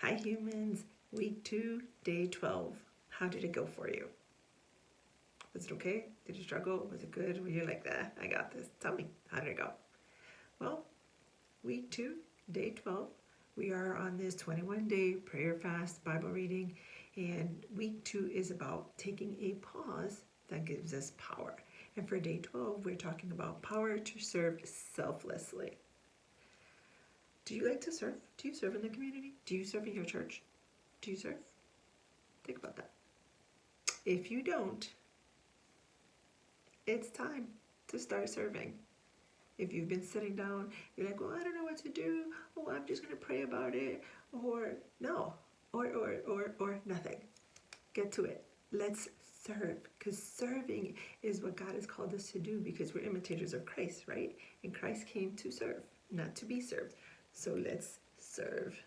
Hi humans, week 2, day 12. How did it go for you? Was it okay? Did you struggle? Was it good? Were you like that? I got this. Tell me, how did it go? Well, week 2, day 12. We are on this 21-day prayer fast Bible reading, and week 2 is about taking a pause that gives us power. And for day 12, we're talking about power to serve selflessly. Do you like to serve? Do you serve in the community? Do you serve in your church? Do you serve? Think about that. If you don't, it's time to start serving. If you've been sitting down, you're like, well, I don't know what to do. Oh, I'm just going to pray about it. Or no. Or nothing. Get to it. Let's serve. Because serving is what God has called us to do, because we're imitators of Christ, right? And Christ came to serve, not to be served. So let's serve.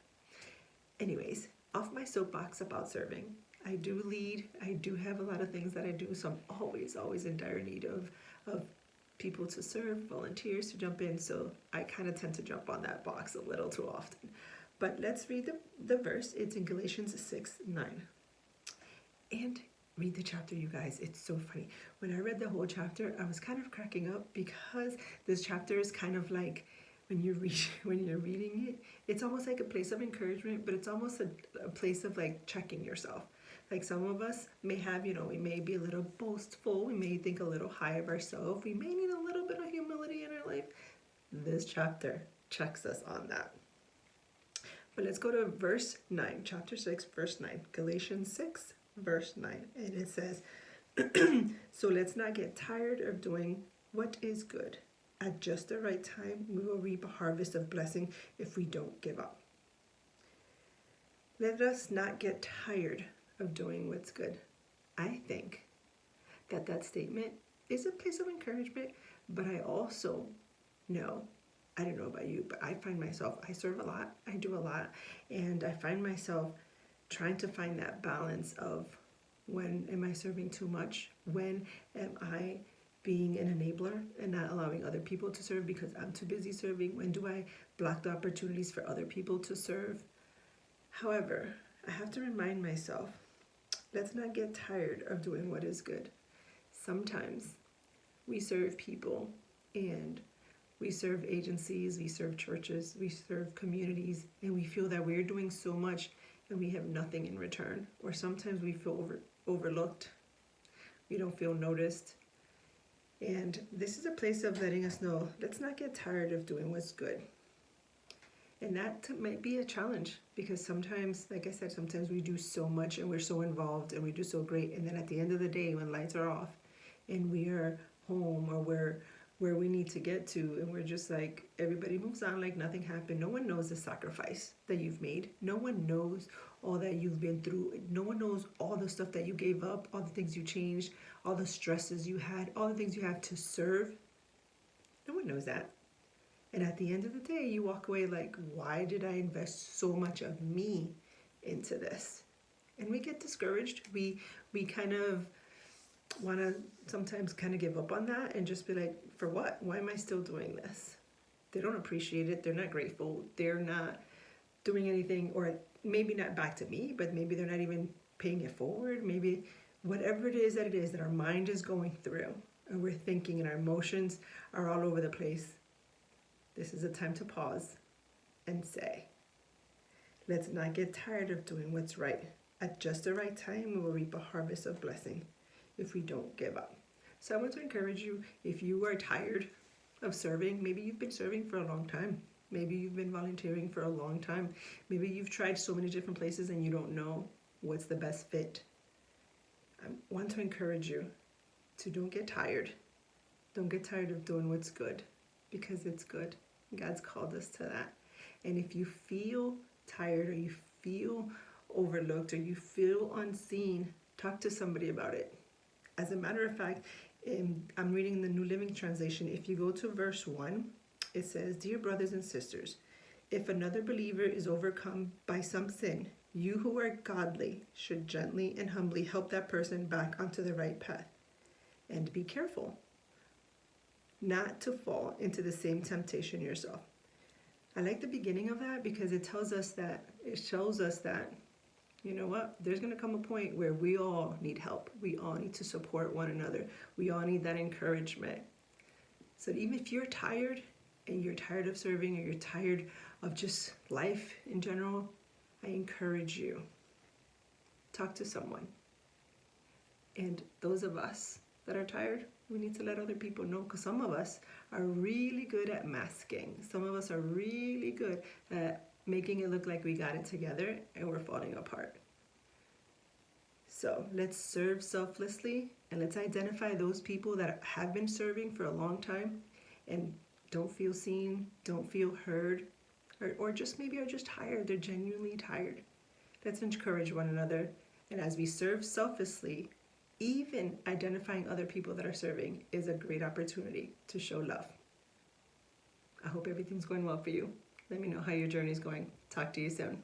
Anyways, off my soapbox about serving. I do lead. I do have a lot of things that I do, so I'm always in dire need of people to serve, volunteers to jump in, so I kind of tend to jump on that box a little too often. But let's read the verse. It's in Galatians 6:9. And read the chapter, you guys. It's so funny. When I read the whole chapter, I was kind of cracking up, because this chapter is kind of like, when you're reading it, it's almost like a place of encouragement, but it's almost a place of like checking yourself. Like some of us may have, we may be a little boastful, we may think a little high of ourselves, we may need a little bit of humility in our life. This chapter checks us on that. But let's go to verse 9, chapter 6, verse 9, Galatians 6, verse 9. And it says, so let's not get tired of doing what is good. At just the right time, we will reap a harvest of blessing if we don't give up. Let us not get tired of doing what's good. I think that statement is a place of encouragement, but I also know, I don't know about you, but I find myself, I serve a lot, I do a lot, and I find myself trying to find that balance of, when am I serving too much? When am I being an enabler and not allowing other people to serve because I'm too busy serving? When do I block the opportunities for other people to serve? However, I have to remind myself, let's not get tired of doing what is good. Sometimes we serve people, and we serve agencies, we serve churches, we serve communities, and we feel that we're doing so much and we have nothing in return. Or sometimes we feel overlooked. We don't feel noticed. And this is a place of letting us know, let's not get tired of doing what's good. And that might be a challenge, because sometimes, like I said, sometimes we do so much and we're so involved and we do so great. And then at the end of the day, when lights are off and we are home, or we're where we need to get to, and we're just like, everybody moves on like nothing happened. No one knows the sacrifice that you've made. No one knows all that you've been through. No one knows all the stuff that you gave up, all the things you changed, all the stresses you had, all the things you have to serve. No one knows that. And at the end of the day, you walk away like, why did I invest so much of me into this? And we get discouraged. We kind of want to sometimes kind of give up on that and just be like, for what? Why am I still doing this? They don't appreciate it. They're not grateful. They're not doing anything, or maybe not back to me, but maybe they're not even paying it forward. Maybe whatever it is that our mind is going through, and we're thinking, and our emotions are all over the place. This is a time to pause and say, let's not get tired of doing what's right. At just the right time, we will reap a harvest of blessing if we don't give up. So I want to encourage you, if you are tired of serving, maybe you've been serving for a long time. Maybe you've been volunteering for a long time. Maybe you've tried so many different places and you don't know what's the best fit. I want to encourage you to don't get tired. Don't get tired of doing what's good, because it's good. God's called us to that. And if you feel tired, or you feel overlooked, or you feel unseen, talk to somebody about it. As a matter of fact, I'm reading the New Living Translation. If you go to verse 1, it says, dear brothers and sisters, if another believer is overcome by some sin, you who are godly should gently and humbly help that person back onto the right path. And be careful not to fall into the same temptation yourself. I like the beginning of that because it shows us that, you know what, there's going to come a point where we all need help. We all need to support one another. We all need that encouragement. So even if you're tired and you're tired of serving or you're tired of just life in general, I encourage you, talk to someone. And those of us that are tired, we need to let other people know, because some of us are really good at masking. Some of us are really good at making it look like we got it together and we're falling apart. So let's serve selflessly, and let's identify those people that have been serving for a long time and don't feel seen, don't feel heard, or just maybe are just tired. They're genuinely tired. Let's encourage one another. And as we serve selflessly, even identifying other people that are serving is a great opportunity to show love. I hope everything's going well for you. Let me know how your journey is going. Talk to you soon.